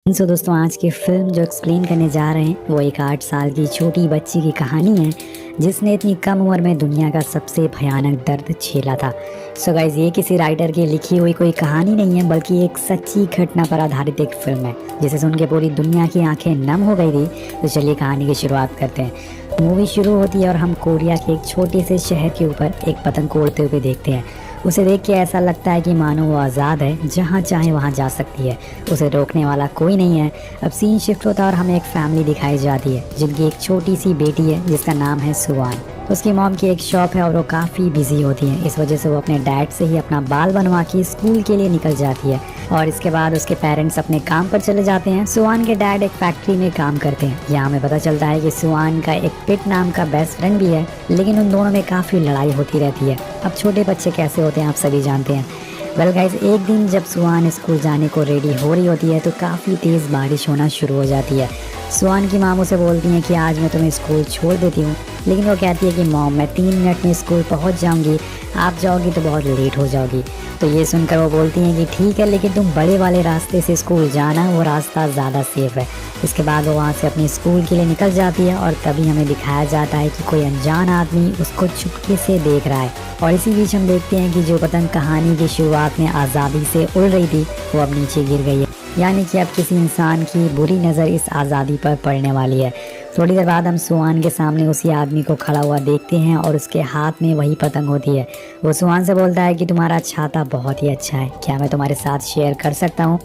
दोस्तों, आज की फिल्म जो एक्सप्लेन करने जा रहे हैं वो एक 8 साल की छोटी बच्ची की कहानी है जिसने इतनी कम उम्र में दुनिया का सबसे भयानक दर्द झेला था। सो गाइस, ये किसी राइटर की लिखी हुई कोई कहानी नहीं है बल्कि एक सच्ची घटना पर आधारित एक फिल्म है जिसे सुन के पूरी दुनिया की आंखें नम हो गई थी। तो चलिए कहानी की शुरुआत करते हैं। मूवी शुरू होती है और हम कोरिया के एक छोटे से शहर के ऊपर एक पतंग उड़ते हुए देखते हैं। उसे देख के ऐसा लगता है कि मानो वो आज़ाद है, जहाँ चाहे वहाँ जा सकती है, उसे रोकने वाला कोई नहीं है। अब सीन शिफ्ट होता है और हमें एक फैमिली दिखाई जाती है जिनकी एक छोटी सी बेटी है जिसका नाम है सुवान। उसकी मॉम की एक शॉप है और वो काफ़ी बिजी होती है, इस वजह से वो अपने डैड से ही अपना बाल बनवा के स्कूल के लिए निकल जाती है और इसके बाद उसके पेरेंट्स अपने काम पर चले जाते हैं। सुवान के डैड एक फैक्ट्री में काम करते हैं। यहाँ हमें पता चलता है कि सुवान का एक पिट नाम का बेस्ट फ्रेंड भी है, लेकिन उन दोनों में काफ़ी लड़ाई होती रहती है। अब छोटे बच्चे कैसे होते हैं आप सभी जानते हैं। वेल गाइस, एक दिन जब सुवान स्कूल जाने को रेडी हो रही होती है तो काफ़ी तेज़ बारिश होना शुरू हो जाती है। सुवान की माम उसे बोलती हैं कि आज मैं तुम्हें स्कूल छोड़ देती हूँ, लेकिन वो कहती है कि मॉम मैं 3 मिनट में स्कूल पहुँच जाऊँगी, आप जाओगी तो बहुत लेट हो जाओगी। तो ये सुनकर वो बोलती हैं कि ठीक है, लेकिन तुम बड़े वाले रास्ते से स्कूल जाना, वो रास्ता ज़्यादा सेफ है। इसके बाद वो वहाँ से अपने स्कूल के लिए निकल जाती है और तभी हमें दिखाया जाता है कि कोई अनजान आदमी उसको चुपके से देख रहा है। और इसी बीच हम देखते हैं कि जो पतंग कहानी की शुरुआत में आज़ादी से उड़ रही थी वो अब नीचे गिर गई है, यानी कि अब किसी इंसान की बुरी नज़र इस आज़ादी पर पड़ने वाली है। थोड़ी देर बाद हम सुवान के सामने उसी आदमी को खड़ा हुआ देखते हैं और उसके हाथ में वही पतंग होती है। वो सुवान से बोलता है कि तुम्हारा छाता बहुत ही अच्छा है, क्या मैं तुम्हारे साथ शेयर कर सकता हूँ।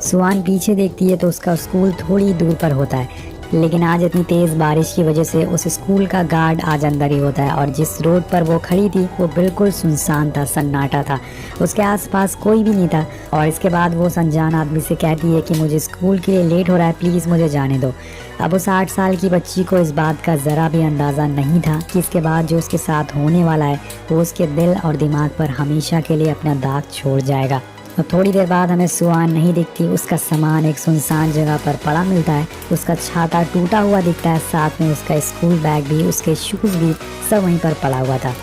सुवान पीछे देखती है तो उसका स्कूल थोड़ी दूर पर होता है, लेकिन आज इतनी तेज़ बारिश की वजह से उस स्कूल का गार्ड आज अंदर ही होता है और जिस रोड पर वो खड़ी थी वो बिल्कुल सुनसान था, सन्नाटा था, उसके आसपास कोई भी नहीं था। और इसके बाद वो अनजान आदमी से कहती है कि मुझे स्कूल के लिए लेट हो रहा है, प्लीज़ मुझे जाने दो। अब उस 8 साल की बच्ची को इस बात का ज़रा भी अंदाज़ा नहीं था कि इसके बाद जो उसके साथ होने वाला है वो उसके दिल और दिमाग पर हमेशा के लिए अपना दाग छोड़ जाएगा। और थोड़ी देर बाद हमें सुवान नहीं दिखती, उसका सामान एक सुनसान जगह पर पड़ा मिलता है। उसका छाता टूटा हुआ दिखता है, साथ में उसका स्कूल बैग भी, उसके शूज़ भी सब वहीं पर पड़ा हुआ था।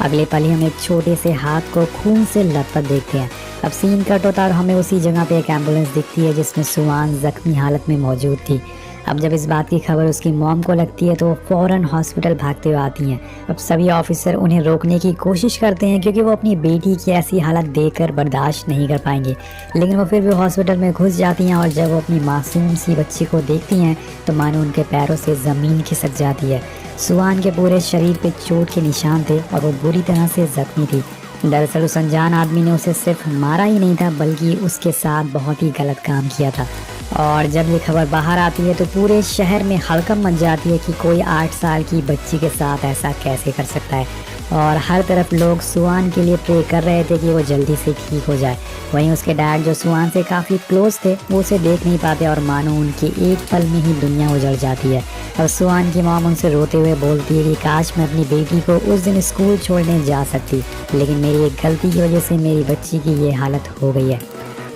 अगले पल ही हम एक छोटे से हाथ को खून से लथपथ देखते हैं। अब सीन कट होता है और हमें उसी जगह पे एक एम्बुलेंस दिखती है जिसमें सुवान जख्मी हालत में मौजूद थी। अब जब इस बात की खबर उसकी मॉम को लगती है तो वो फ़ौरन हॉस्पिटल भागते हुए आती हैं। अब सभी ऑफिसर उन्हें रोकने की कोशिश करते हैं क्योंकि वो अपनी बेटी की ऐसी हालत देखकर बर्दाश्त नहीं कर पाएंगे, लेकिन वो फिर भी हॉस्पिटल में घुस जाती हैं और जब वो अपनी मासूम सी बच्ची को देखती हैं तो मानो उनके पैरों से ज़मीन खिसक जाती है। सुवान के पूरे शरीर पे चोट के निशान थे और वो बुरी तरह से जख्मी थी। दरअसल उस अनजान आदमी ने उसे सिर्फ मारा ही नहीं था बल्कि उसके साथ बहुत ही गलत काम किया था। और जब ये खबर बाहर आती है तो पूरे शहर में हड़कंप मच जाती है कि कोई 8 साल की बच्ची के साथ ऐसा कैसे कर सकता है। और हर तरफ लोग सुवान के लिए प्रे कर रहे थे कि वो जल्दी से ठीक हो जाए। वहीं उसके डैड जो सुवान से काफ़ी क्लोज थे वो उसे देख नहीं पाते और मानो उनकी एक पल में ही दुनिया उजड़ जाती है। और सुवान की मॉम उनसे रोते हुए बोलती है कि काश मैं अपनी बेटी को उस दिन स्कूल छोड़ने जा सकती, लेकिन मेरी एक गलती की वजह से मेरी बच्ची की ये हालत हो गई है।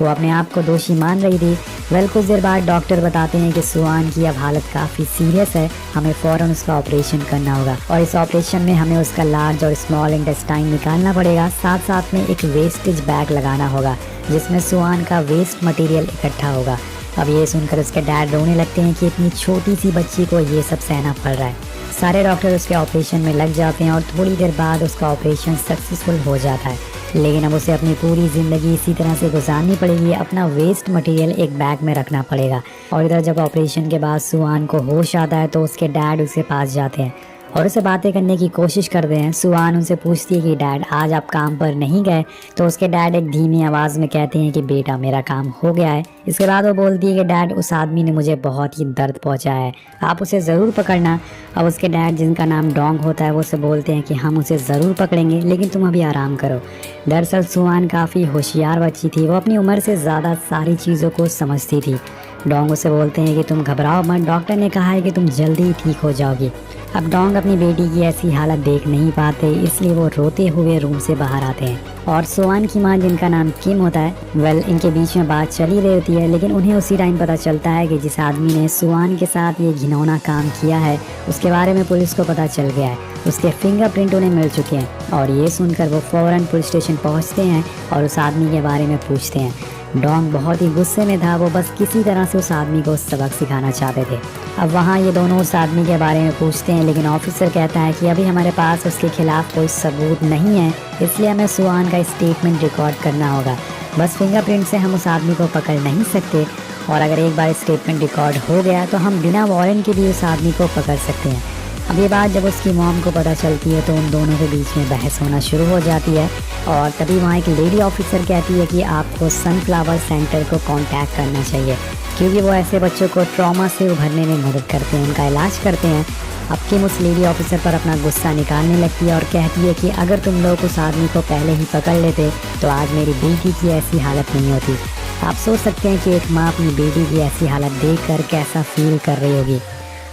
वो अपने आप को दोषी मान रही थी। कुछ देर बाद डॉक्टर बताते हैं कि सुवान की अब हालत काफ़ी सीरियस है, हमें फ़ौरन उसका ऑपरेशन करना होगा और इस ऑपरेशन में हमें उसका लार्ज और स्मॉल इंटेस्टाइन निकालना पड़ेगा। साथ साथ में एक वेस्टेज बैग लगाना होगा जिसमें सुवान का वेस्ट मटेरियल इकट्ठा होगा। अब ये सुनकर उसके डैड रोने लगते हैं कि इतनी छोटी सी बच्ची को ये सब सहना पड़ रहा है। सारे डॉक्टर उसके ऑपरेशन में लग जाते हैं और थोड़ी देर बाद उसका ऑपरेशन सक्सेसफुल हो जाता है, लेकिन अब उसे अपनी पूरी ज़िंदगी इसी तरह से गुजारनी पड़ेगी, अपना वेस्ट मटेरियल एक बैग में रखना पड़ेगा। और इधर जब ऑपरेशन के बाद सुवान को होश आता है तो उसके डैड उसके पास जाते हैं और उसे बातें करने की कोशिश करते हैं। सुवान उनसे पूछती है कि डैड आज आप काम पर नहीं गए, तो उसके डैड एक धीमी आवाज़ में कहते हैं कि बेटा मेरा काम हो गया है। इसके बाद वो बोलती है कि डैड उस आदमी ने मुझे बहुत ही दर्द पहुंचाया है, आप उसे ज़रूर पकड़ना। अब उसके डैड जिनका नाम डोंग होता है वो उसे बोलते हैं कि हम उसे ज़रूर पकड़ेंगे, लेकिन तुम अभी आराम करो। दरअसल सुवान काफ़ी होशियार बच्ची थी, वो अपनी उम्र से ज़्यादा सारी चीज़ों को समझती थी। डोंग उसे बोलते हैं कि तुम घबराओ मत, डॉक्टर ने कहा है कि तुम जल्दी ही ठीक हो जाओगी। अब डोंग अपनी बेटी की ऐसी हालत देख नहीं पाते, इसलिए वो रोते हुए रूम से बाहर आते हैं। और सुवान की माँ जिनका नाम किम होता है, इनके बीच में बात चली रही होती है, लेकिन उन्हें उसी टाइम पता चलता है कि जिस आदमी ने सुवान के साथ ये घिनौना काम किया है उसके बारे में पुलिस को पता चल गया है, उसके फिंगरप्रिंट उन्हें मिल चुके हैं। और ये सुनकर वो फ़ौरन पुलिस स्टेशन पहुँचते हैं और उस आदमी के बारे में पूछते हैं। डोंग बहुत ही गुस्से में था, वो बस किसी तरह से उस आदमी को सबक सिखाना चाहते थे। अब वहाँ ये दोनों उस आदमी के बारे में पूछते हैं, लेकिन ऑफिसर कहता है कि अभी हमारे पास उसके खिलाफ कोई सबूत नहीं है, इसलिए हमें सुआन का स्टेटमेंट रिकॉर्ड करना होगा। बस फिंगरप्रिंट से हम उस आदमी को पकड़ नहीं सकते, और अगर एक बार स्टेटमेंट रिकॉर्ड हो गया तो हम बिना वारंट के भी उस आदमी को पकड़ सकते हैं। अब ये बात जब उसकी मॉम को पता चलती है तो उन दोनों के बीच में बहस होना शुरू हो जाती है, और तभी वहाँ एक लेडी ऑफिसर कहती है कि आपको सनफ्लावर सेंटर को कांटेक्ट करना चाहिए, क्योंकि वो ऐसे बच्चों को ट्रॉमा से उभरने में मदद करते हैं, उनका इलाज करते हैं। अब किम उस लेडी ऑफिसर पर अपना गुस्सा निकालने लगती है और कहती है कि अगर तुम लोग उस आदमी को पहले ही पकड़ लेते तो आज मेरी बेटी की ऐसी हालत नहीं होती। आप सोच सकते हैं कि एक माँ अपनी बेटी की ऐसी हालत देखकर कैसा फील कर रही होगी।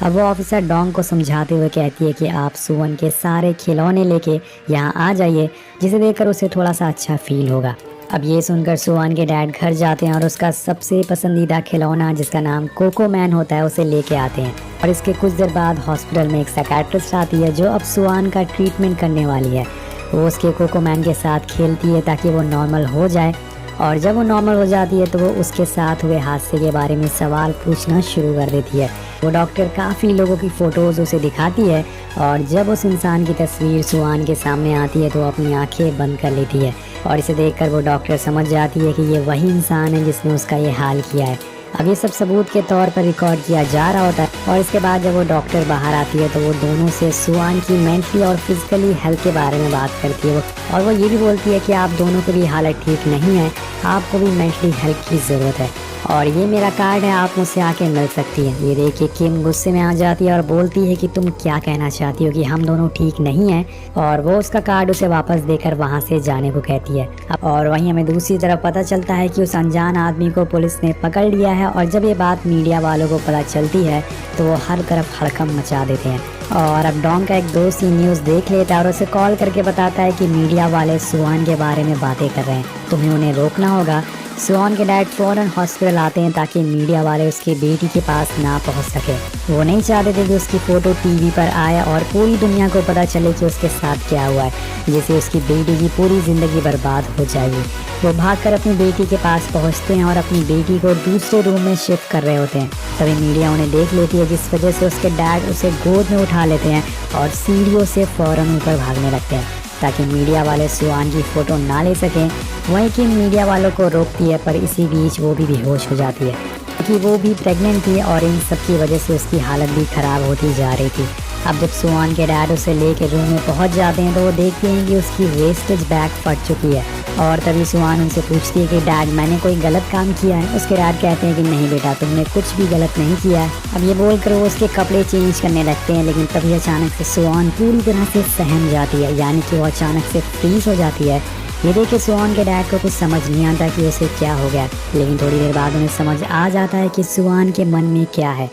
अब वो ऑफिसर डोंग को समझाते हुए कहती है कि आप सुवन के सारे खिलौने लेके यहाँ आ जाइए, जिसे देखकर उसे थोड़ा सा अच्छा फील होगा। अब ये सुनकर सुवन के डैड घर जाते हैं और उसका सबसे पसंदीदा खिलौना जिसका नाम कोको मैन होता है उसे लेके आते हैं। और इसके कुछ देर बाद हॉस्पिटल में एक साइकियाट्रिस्ट आती है जो अब सुवन का ट्रीटमेंट करने वाली है। वो उसके कोको मैन के साथ खेलती है ताकि वो नॉर्मल हो जाए, और जब वो नॉर्मल हो जाती है तो वो उसके साथ हुए हादसे के बारे में सवाल पूछना शुरू कर देती है। वो डॉक्टर काफ़ी लोगों की फ़ोटोज़ उसे दिखाती है, और जब उस इंसान की तस्वीर सुआन के सामने आती है तो वो अपनी आंखें बंद कर लेती है, और इसे देखकर वो डॉक्टर समझ जाती है कि ये वही इंसान है जिसने उसका ये हाल किया है। अब ये सब सबूत के तौर पर रिकॉर्ड किया जा रहा होता है, और इसके बाद जब वो डॉक्टर बाहर आती है तो वो दोनों से सुआन की मेंटली और फिजिकली हेल्थ के बारे में बात करती है। और वो ये भी बोलती है कि आप दोनों की भी हालत ठीक नहीं है, आपको भी मेंटली हेल्प की ज़रूरत है, और ये मेरा कार्ड है, आप मुझसे आके मिल सकती हैं। ये देखिए किम गुस्से में आ जाती है और बोलती है कि तुम क्या कहना चाहती हो कि हम दोनों ठीक नहीं हैं, और वो उसका कार्ड उसे वापस देकर वहाँ से जाने को कहती है। और वहीं हमें दूसरी तरफ पता चलता है कि उस अनजान आदमी को पुलिस ने पकड़ लिया है, और जब ये बात मीडिया वालों को पता चलती है तो वो हर तरफ हड़कंप मचा देते हैं। और अब डोंग का एक दोस्त ही न्यूज़ देख लेता है और उसे कॉल करके बताता है कि मीडिया वाले सुआन के बारे में बातें कर रहे हैं, तुम्हें उन्हें रोकना होगा। सुआन के डैड फौरन हॉस्पिटल आते हैं ताकि मीडिया वाले उसकी बेटी के पास ना पहुंच सके। वो नहीं चाहते थे कि उसकी फ़ोटो टीवी पर आए और पूरी दुनिया को पता चले कि उसके साथ क्या हुआ है, जिससे उसकी बेटी की पूरी ज़िंदगी बर्बाद हो जाएगी। वो भागकर अपनी बेटी के पास पहुंचते हैं और अपनी बेटी को दूसरे रूम में शिफ्ट कर रहे होते हैं। तभी मीडिया उन्हें देख लेती है, जिस वजह से उसके डैड उसे गोद में उठा लेते हैं और सीढ़ियों से फ़ौरन ऊपर भागने लगते हैं ताकि मीडिया वाले सुआन की फ़ोटो ना ले सकें। वहीं कि मीडिया वालों को रोकती है, पर इसी बीच वो भी बेहोश हो जाती है क्योंकि वो भी प्रेग्नेंट थी, और इन सब की वजह से उसकी हालत भी ख़राब होती जा रही थी। अब जब सुआन के डैड उसे लेकर रूम में पहुंच जाते हैं तो वो देखते हैं कि उसकी वेस्टेज बैग फट चुकी है, और तभी सुआन उनसे पूछती है कि डैड मैंने कोई गलत काम किया है। उसके डैड कहते हैं कि नहीं बेटा, तुमने कुछ भी गलत नहीं किया है। अब ये बोलकर वो उसके कपड़े चेंज करने लगते हैं, लेकिन तभी अचानक से सुआन पूरी तरह से सहम जाती है, यानी कि वो अचानक से फ्रीज हो जाती है। ये देखे सुआन के डैड को कुछ समझ नहीं आता कि उसे क्या हो गया, लेकिन थोड़ी देर बाद उन्हें समझ आ जाता है कि सुआन के मन में क्या है।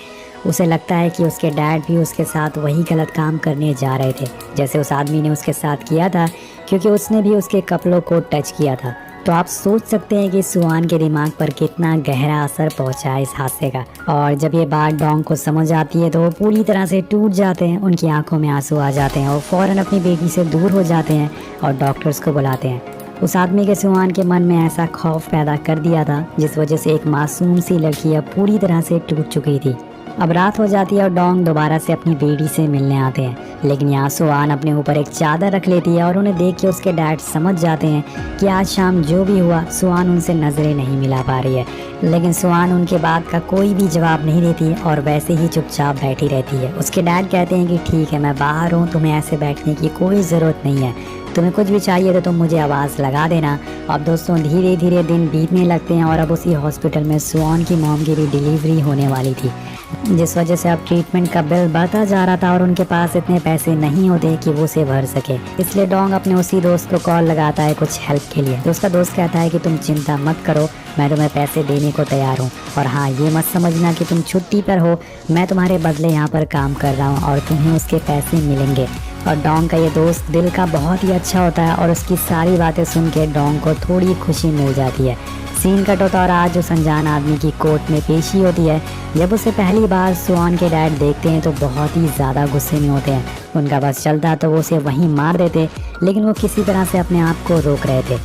उसे लगता है कि उसके डैड भी उसके साथ वही गलत काम करने जा रहे थे जैसे उस आदमी ने उसके साथ किया था, क्योंकि उसने भी उसके कपड़ों को टच किया था। तो आप सोच सकते हैं कि सुआन के दिमाग पर कितना गहरा असर पहुंचा है इस हादसे का। और जब ये बात डोंग को समझ आती है तो वो पूरी तरह से टूट जाते हैं, उनकी आंखों में आंसू आ जाते हैं और फौरन अपनी बेटी से दूर हो जाते हैं और डॉक्टर्स को बुलाते हैं। उस आदमी के सुआन के मन में ऐसा खौफ पैदा कर दिया था जिस वजह से एक मासूम सी लड़की अब पूरी तरह से टूट चुकी थी। अब रात हो जाती है और डोंग दोबारा से अपनी बेटी से मिलने आते हैं, लेकिन यहाँ सुआन अपने ऊपर एक चादर रख लेती है और उन्हें देख के उसके डैड समझ जाते हैं कि आज शाम जो भी हुआ सुआन उनसे नज़रें नहीं मिला पा रही है। लेकिन सुआन उनके बात का कोई भी जवाब नहीं देती और वैसे ही चुपचाप बैठी रहती है। उसके डैड कहते हैं कि ठीक है, मैं बाहर हूँ, तुम्हें ऐसे बैठने की कोई ज़रूरत नहीं है, तुम्हें कुछ भी चाहिए तो तुम मुझे आवाज़ लगा देना। अब दोस्तों धीरे धीरे दिन बीतने लगते हैं और अब उसी हॉस्पिटल में सुआन की मॉम की भी डिलीवरी होने वाली थी, जिस वजह से अब ट्रीटमेंट का बिल बढ़ता जा रहा था और उनके पास इतने पैसे नहीं होते कि वो उसे भर सके। इसलिए डोंग अपने उसी दोस्त को कॉल लगाता है कुछ हेल्प के लिए। तो उसका दोस्त कहता है कि तुम चिंता मत करो, मैं तुम्हें पैसे देने को तैयार हूँ, और हाँ ये मत समझना कि तुम छुट्टी पर हो, मैं तुम्हारे बदले यहाँ पर काम कर रहा हूँ और तुम्हें उसके पैसे मिलेंगे। और डोंग का ये दोस्त दिल का बहुत ही अच्छा होता है और उसकी सारी बातें सुन के डोंग को थोड़ी खुशी मिल जाती है। सीन कट होता और आज उस अनजान आदमी की कोर्ट में पेशी होती है। जब उसे पहली बार सुआन के डैड देखते हैं तो बहुत ही ज़्यादा गुस्से में होते हैं। उनका बस चलता तो वो उसे वहीं मार देते, लेकिन वो किसी तरह से अपने आप को रोक रहे थे।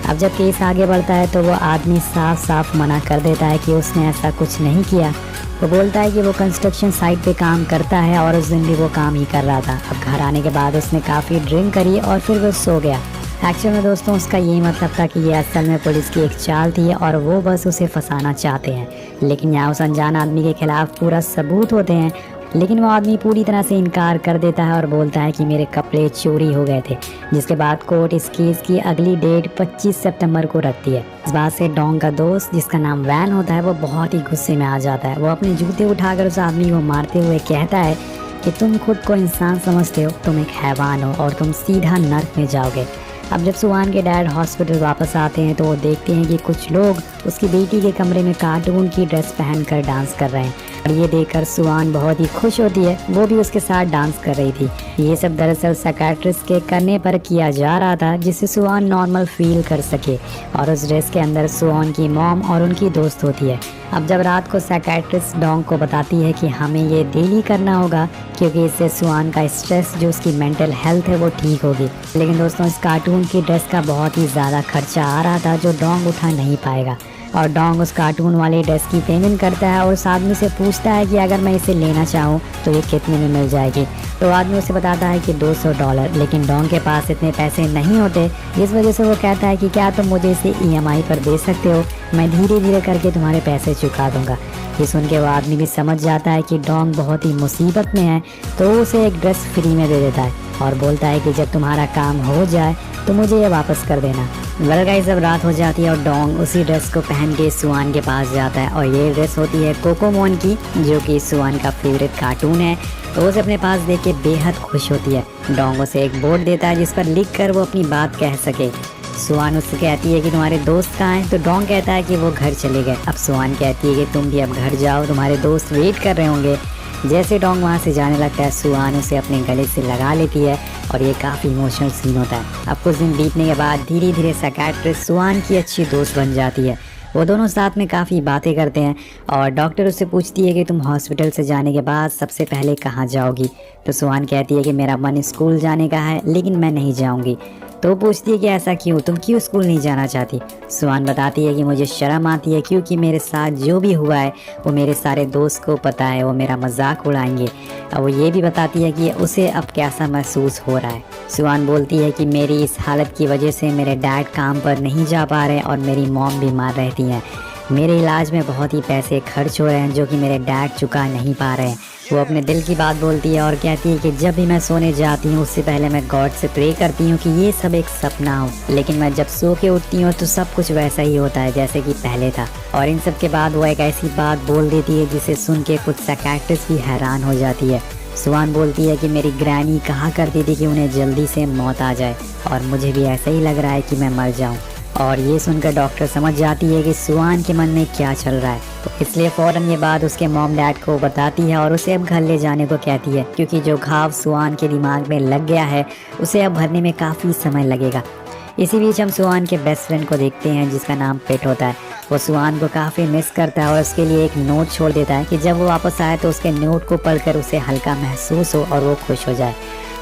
अब जब केस आगे बढ़ता है तो वो आदमी साफ साफ मना कर देता है कि उसने ऐसा कुछ नहीं किया। वो बोलता है कि वो कंस्ट्रक्शन साइट पे काम करता है और उस दिन भी वो काम ही कर रहा था। अब घर आने के बाद उसने काफ़ी ड्रिंक करी और फिर वो सो गया। एक्चुअल में दोस्तों उसका यही मतलब था कि ये असल में पुलिस की एक चाल थी और वो बस उसे फंसाना चाहते हैं। लेकिन यहाँ उस अनजान आदमी के खिलाफ पूरा सबूत होते हैं, लेकिन वो आदमी पूरी तरह से इनकार कर देता है और बोलता है कि मेरे कपड़े चोरी हो गए थे। जिसके बाद कोर्ट इस केस की अगली डेट 25 सितंबर को रखती है। इस बात से डोंग का दोस्त जिसका नाम वैन होता है वो बहुत ही गुस्से में आ जाता है। वो अपने जूते उठाकर उस आदमी को मारते हुए कहता है कि तुम खुद को इंसान समझते हो, तुम एक हैवान हो और तुम सीधा नर्क में जाओगे। अब जब सुवान के डैड हॉस्पिटल वापस आते हैं तो वो देखते हैं कि कुछ लोग उसकी बेटी के कमरे में कार्टून की ड्रेस पहनकर डांस कर रहे हैं और ये देखकर सुवान बहुत ही खुश होती है। वो भी उसके साथ डांस कर रही थी। ये सब दरअसल साइकियाट्रिस्ट के करने पर किया जा रहा था जिससे सुवान नॉर्मल फील कर सके। और उस ड्रेस के अंदर सुवान की मॉम और उनकी दोस्त होती है। अब जब रात को साइकियाट्रिस्ट डोंग को बताती है कि हमें ये डेली करना होगा क्योंकि इससे सुवान का स्ट्रेस जो उसकी मेंटल हेल्थ है वो ठीक होगी। लेकिन दोस्तों इस कार्टून की ड्रेस का बहुत ही ज़्यादा खर्चा आ रहा था जो डोंग उठा नहीं पाएगा और डोंग उस कार्टून वाले ड्रेस की पेमेंट करता है और उस आदमी से पूछता है कि अगर मैं इसे लेना चाहूँ तो ये कितने में मिल जाएगी। तो आदमी उसे बताता है कि $200, लेकिन डोंग के पास इतने पैसे नहीं होते, जिस वजह से वो कहता है कि क्या तुम मुझे इसे EMI पर दे सकते हो, मैं धीरे धीरे करके तुम्हारे पैसे चुका दूंगा। ये सुन के वो आदमी भी समझ जाता है कि डोंग बहुत ही मुसीबत में है, तो उसे एक ड्रेस फ्री में दे देता है और बोलता है कि जब तुम्हारा काम हो जाए तो मुझे ये वापस कर देना। वेल गाइस अब रात हो जाती है और डोंग उसी ड्रेस को पहन के सुवान के पास जाता है और ये ड्रेस होती है कोकोमोन की जो कि सुवान का फेवरेट कार्टून है। तो उसे अपने पास देख के बेहद खुश होती है। डोंग उसे एक बोर्ड देता है जिस पर लिख कर वो अपनी बात कह सके। सुवान उससे कहती है कि तुम्हारे दोस्त कहाँ हैं, तो डोंग कहता है कि वो घर चले गए। अब सुवान कहती है कि तुम भी अब घर जाओ, तुम्हारे दोस्त वेट कर रहे होंगे। जैसे डोंग वहाँ से जाने लगता है सुवान उसे अपने गले से लगा लेती है और ये काफ़ी इमोशनल सीन होता है। अब कुछ दिन बीतने के बाद धीरे धीरे साइकियाट्रिस्ट सुवान की अच्छी दोस्त बन जाती है। वो दोनों साथ में काफ़ी बातें करते हैं और डॉक्टर उससे पूछती है कि तुम हॉस्पिटल से जाने के बाद सबसे पहले कहाँ जाओगी। तो सुवान कहती है कि मेरा मन स्कूल जाने का है लेकिन मैं नहीं जाऊँगी। तो पूछती है कि ऐसा क्यों, तुम क्यों स्कूल नहीं जाना चाहती। सुवान बताती है कि मुझे शर्म आती है क्योंकि मेरे साथ जो भी हुआ है वो मेरे सारे दोस्त को पता है, वो मेरा मजाक उड़ाएंगे। और वो ये भी बताती है कि उसे अब कैसा महसूस हो रहा है। सुवान बोलती है कि मेरी इस हालत की वजह से मेरे डैड काम पर नहीं जा पा रहे और मेरी मॉम बीमार रहती हैं। मेरे इलाज में बहुत ही पैसे खर्च हो रहे हैं जो कि मेरे डैड चुका नहीं पा रहे हैं। वो अपने दिल की बात बोलती है और कहती है कि जब भी मैं सोने जाती हूँ उससे पहले मैं गॉड से प्रे करती हूँ कि ये सब एक सपना हो, लेकिन मैं जब सो के उठती हूँ तो सब कुछ वैसा ही होता है जैसे कि पहले था। और इन सब के बाद वो एक ऐसी बात बोल देती है जिसे सुन के कुछ साइकियाट्रिस्ट भी हैरान हो जाती है। सुवान बोलती है कि मेरी ग्रैनी कहा करती थी कि उन्हें जल्दी से मौत आ जाए और मुझे भी ऐसा ही लग रहा है कि मैं मर जाऊँ। और ये सुनकर डॉक्टर समझ जाती है कि सुवान के मन में क्या चल रहा है, तो इसलिए फ़ौरन ये बात उसके मॉम डैड को बताती है और उसे अब घर ले जाने को कहती है क्योंकि जो घाव सुवान के दिमाग में लग गया है उसे अब भरने में काफ़ी समय लगेगा। इसी बीच हम सुवान के बेस्ट फ्रेंड को देखते हैं जिसका नाम पेट होता है। वो सुवान को काफ़ी मिस करता है और उसके लिए एक नोट छोड़ देता है कि जब वो वापस आए तो उसके नोट को पढ़कर उसे हल्का महसूस हो और वो खुश हो जाए।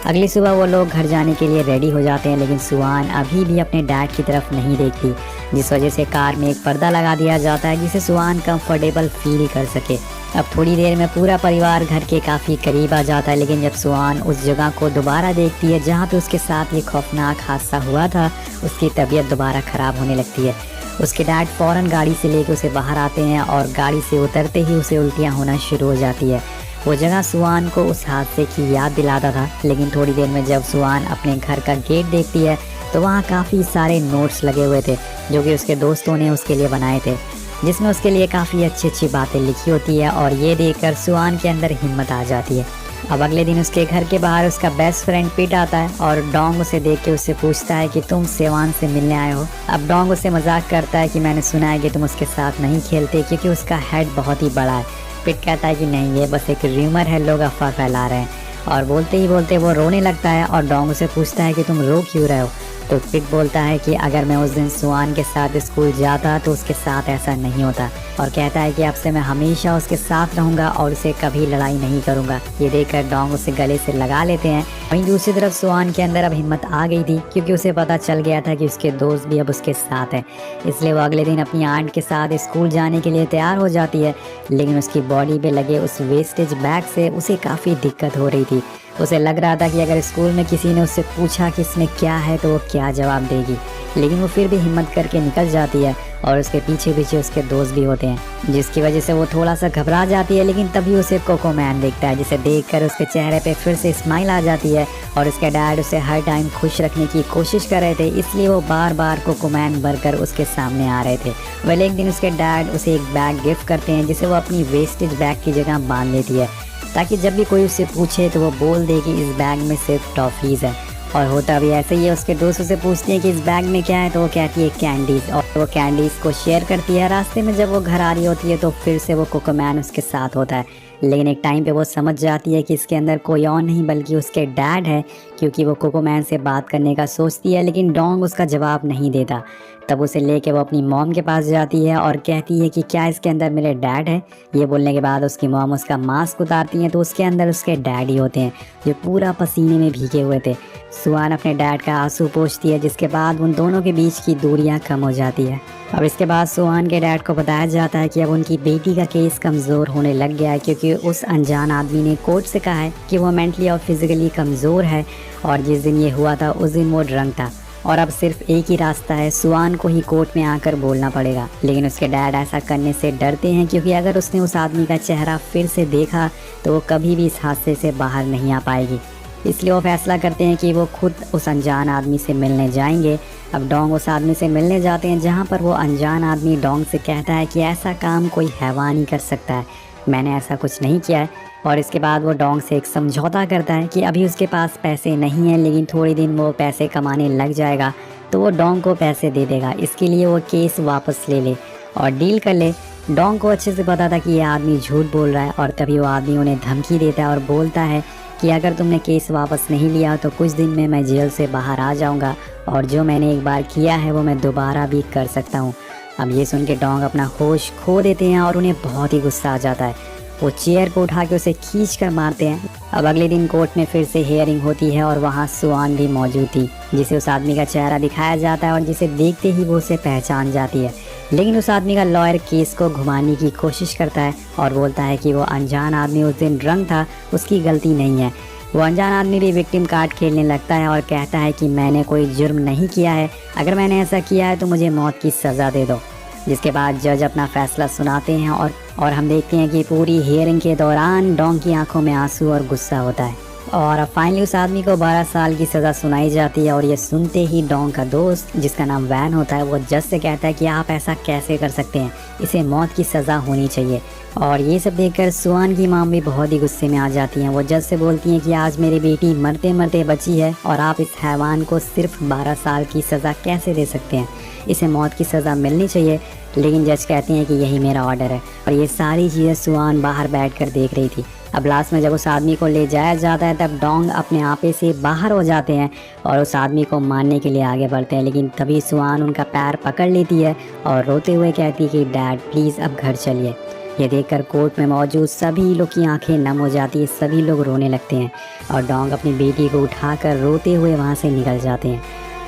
अगली सुबह वो लोग घर जाने के लिए रेडी हो जाते हैं, लेकिन सुवान अभी भी अपने डैड की तरफ नहीं देखती, जिस वजह से कार में एक पर्दा लगा दिया जाता है जिसे सुवान कंफर्टेबल फील कर सके। अब थोड़ी देर में पूरा परिवार घर के काफ़ी करीब आ जाता है, लेकिन जब सुवान उस जगह को दोबारा देखती है जहाँ पे उसके साथ ये खौफनाक हादसा हुआ था, उसकी तबीयत दोबारा ख़राब होने लगती है। उसके डैड फ़ौरन गाड़ी से लेकर उसे बाहर आते हैं और गाड़ी से उतरते ही उसे उल्टियाँ होना शुरू हो जाती है। वो जगह सुवान को उस हादसे की याद दिलाता था, लेकिन थोड़ी देर में जब सुवान अपने घर का गेट देखती है तो वहाँ काफ़ी सारे नोट्स लगे हुए थे जो कि उसके दोस्तों ने उसके लिए बनाए थे, जिसमें उसके लिए काफ़ी अच्छी अच्छी बातें लिखी होती है। और ये देखकर सुवान के अंदर हिम्मत आ जाती है। अब अगले दिन उसके घर के बाहर उसका बेस्ट फ्रेंड पीट आता है और डोंग उसे देख के उससे पूछता है कि तुम सेवान से मिलने आए हो। अब डोंग उससे मजाक करता है कि मैंने सुना है कि तुम उसके साथ नहीं खेलते क्योंकि उसका हेड बहुत ही बड़ा है। पिट कहता है कि नहीं, ये बस एक र्यूमर है, लोग अफवाह फैला रहे हैं। और बोलते ही बोलते वो रोने लगता है और डोंग उसे पूछता है कि तुम रो क्यों रहे हो। तो पिट बोलता है कि अगर मैं उस दिन सुआन के साथ स्कूल जाता तो उसके साथ ऐसा नहीं होता, और कहता है कि अब से मैं हमेशा उसके साथ रहूंगा और उसे कभी लड़ाई नहीं करूंगा। ये देखकर डोंग उसे गले से लगा लेते हैं। वहीं दूसरी तरफ सुआन के अंदर अब हिम्मत आ गई थी, क्योंकि उसे पता चल गया था कि उसके दोस्त भी अब उसके साथ हैं। इसलिए वो अगले दिन अपनी आंट के साथ स्कूल जाने के लिए तैयार हो जाती है, लेकिन उसकी बॉडी पे लगे उस वेस्टेज बैग से उसे काफ़ी दिक्कत हो रही थी। उसे लग रहा था कि अगर स्कूल में किसी ने उससे पूछा कि इसमें क्या है तो वो क्या जवाब देगी, लेकिन वो फिर भी हिम्मत करके निकल जाती है और उसके पीछे पीछे उसके दोस्त भी होते हैं, जिसकी वजह से वो थोड़ा सा घबरा जाती है। लेकिन तभी उसे कोको मैन दिखता है, जिसे देखकर उसके चेहरे पे फिर से स्माइल आ जाती है। और उसके डैड उसे हर टाइम खुश रखने की कोशिश कर रहे थे, इसलिए वो बार बार कोको मैन बनकर उसके सामने आ रहे थे। वेल, एक दिन उसके डैड उसे एक बैग गिफ्ट करते हैं, जिसे वो अपनी वेस्टेज बैग की जगह बांध लेती है, ताकि जब भी कोई उससे पूछे तो वो बोल दे कि इस बैग में सिर्फ टॉफ़ीज़ है। और होता भी ऐसे ही है। उसके दोस्त उसे पूछते हैं कि इस बैग में क्या है, तो वो कहती है कैंडीज़, और वो कैंडीज़ को शेयर करती है। रास्ते में जब वो घर आ रही होती है तो फिर से वो कोको मैन उसके साथ होता है, लेकिन एक टाइम पे वो समझ जाती है कि इसके अंदर कोई और नहीं बल्कि उसके डैड है, क्योंकि वो कोको मैन से बात करने का सोचती है, लेकिन डोंग उसका जवाब नहीं देता। तब उसे लेके वो अपनी मॉम के पास जाती है और कहती है कि क्या इसके अंदर मेरे डैड है। ये बोलने के बाद उसकी मॉम उसका मास्क उतारती हैं, तो उसके अंदर उसके डैड ही होते हैं, जो पूरा पसीने में भीगे हुए थे। सुआन अपने डैड का आंसू पोंछती है, जिसके बाद उन दोनों के बीच की दूरियां कम हो जाती है। अब इसके बाद सुआन के डैड को बताया जाता है कि अब उनकी बेटी का केस कमज़ोर होने लग गया है, क्योंकि उस अनजान आदमी ने कोर्ट से कहा है कि वो मेंटली और फिजिकली कमज़ोर है, और जिस दिन ये हुआ था उस दिन वो ड्रंक था, और अब सिर्फ एक ही रास्ता है, सुआन को ही कोर्ट में आकर बोलना पड़ेगा। लेकिन उसके डैड ऐसा करने से डरते हैं, क्योंकि अगर उसने उस आदमी का चेहरा फिर से देखा तो वो कभी भी इस हादसे से बाहर नहीं आ पाएगी। इसलिए वो फैसला करते हैं कि वो खुद उस अनजान आदमी से मिलने जाएंगे। अब डोंग उस आदमी से मिलने जाते हैं, जहाँ पर वो अनजान आदमी डोंग से कहता है कि ऐसा काम कोई हैवान ही कर सकता है, मैंने ऐसा कुछ नहीं किया है। और इसके बाद वो डोंग से एक समझौता करता है कि अभी उसके पास पैसे नहीं हैं, लेकिन थोड़े दिन वो पैसे कमाने लग जाएगा तो वो डोंग को पैसे दे देगा, इसके लिए वो केस वापस ले ले और डील कर ले। डोंग को अच्छे से पता था कि ये आदमी झूठ बोल रहा है, और तभी वो आदमी उन्हें धमकी देता है और बोलता है कि अगर तुमने केस वापस नहीं लिया तो कुछ दिन में मैं जेल से बाहर आ जाऊंगा, और जो मैंने एक बार किया है वो मैं दोबारा भी कर सकता हूँ। अब ये सुन के डोंग अपना होश खो देते हैं और उन्हें बहुत ही गुस्सा आ जाता है। वो चेयर को उठा के उसे खींच कर मारते हैं। अब अगले दिन कोर्ट में फिर से हियरिंग होती है, और वहाँ सुआन भी मौजूद थी, जिसे उस आदमी का चेहरा दिखाया जाता है, और जिसे देखते ही वो उसे पहचान जाती है। लेकिन उस आदमी का लॉयर केस को घुमाने की कोशिश करता है और बोलता है कि वो अनजान आदमी उस दिन ड्रंक था, उसकी गलती नहीं है। वो अनजान आदमी भी विक्टिम कार्ड खेलने लगता है और कहता है कि मैंने कोई जुर्म नहीं किया है, अगर मैंने ऐसा किया है तो मुझे मौत की सज़ा दे दो। जिसके बाद जज अपना फैसला सुनाते हैं, और हम देखते हैं कि पूरी हियरिंग के दौरान डोंग की आंखों में आंसू और गुस्सा होता है। और अब फाइनली उस आदमी को 12 साल की सज़ा सुनाई जाती है, और ये सुनते ही डोंग का दोस्त, जिसका नाम वैन होता है, वो जज से कहता है कि आप ऐसा कैसे कर सकते हैं, इसे मौत की सज़ा होनी चाहिए। और ये सब देखकर सुआन की माम भी बहुत ही गुस्से में आ जाती हैं। वो जज से बोलती हैं कि आज मेरी बेटी मरते मरते बची है, और आप इस हैवान को सिर्फ 12 साल की सज़ा कैसे दे सकते हैं, इसे मौत की सज़ा मिलनी चाहिए। लेकिन जज कहते हैं कि यही मेरा ऑर्डर है। और ये सारी चीज़ें सुआन बाहर बैठकर देख रही थी। अब लास्ट में जब उस आदमी को ले जाया जाता है, तब डोंग अपने आपे से बाहर हो जाते हैं और उस आदमी को मारने के लिए आगे बढ़ते हैं। लेकिन तभी सुआन उनका पैर पकड़ लेती है और रोते हुए कहती है कि डैड प्लीज़ अब घर चलिए। ये देखकर कोर्ट में मौजूद सभी लोग की आंखें नम हो जाती है, सभी लोग रोने लगते हैं, और डोंग अपनी बेटी को उठाकर रोते हुए वहाँ से निकल जाते हैं।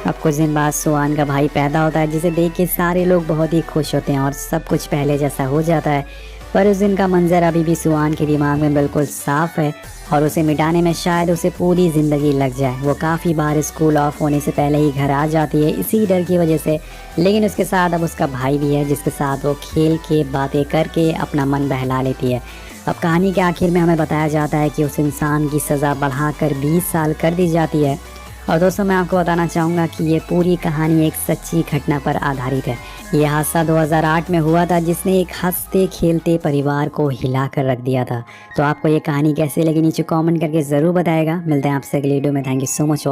अब कुछ दिन बाद सुआन का भाई पैदा होता है, जिसे देख के सारे लोग बहुत ही खुश होते हैं और सब कुछ पहले जैसा हो जाता है। पर उस दिन का मंजर अभी भी सुआन के दिमाग में बिल्कुल साफ है, और उसे मिटाने में शायद उसे पूरी ज़िंदगी लग जाए। वो काफ़ी बार स्कूल ऑफ होने से पहले ही घर आ जाती है इसी डर की वजह से। लेकिन उसके साथ अब उसका भाई भी है, जिसके साथ वो खेल के बातें करके अपना मन बहला लेती है। अब कहानी के आखिर में हमें बताया जाता है कि उस इंसान की सज़ा बढ़ाकर 20 साल कर दी जाती है। और दोस्तों, मैं आपको बताना चाहूँगा कि ये पूरी कहानी एक सच्ची घटना पर आधारित है। ये हादसा 2008 में हुआ था, जिसने एक हंसते खेलते परिवार को हिला कर रख दिया था। तो आपको ये कहानी कैसे लगी नीचे कमेंट करके ज़रूर बताएगा। मिलते हैं आपसे अगली वीडियो में। Thank you so much.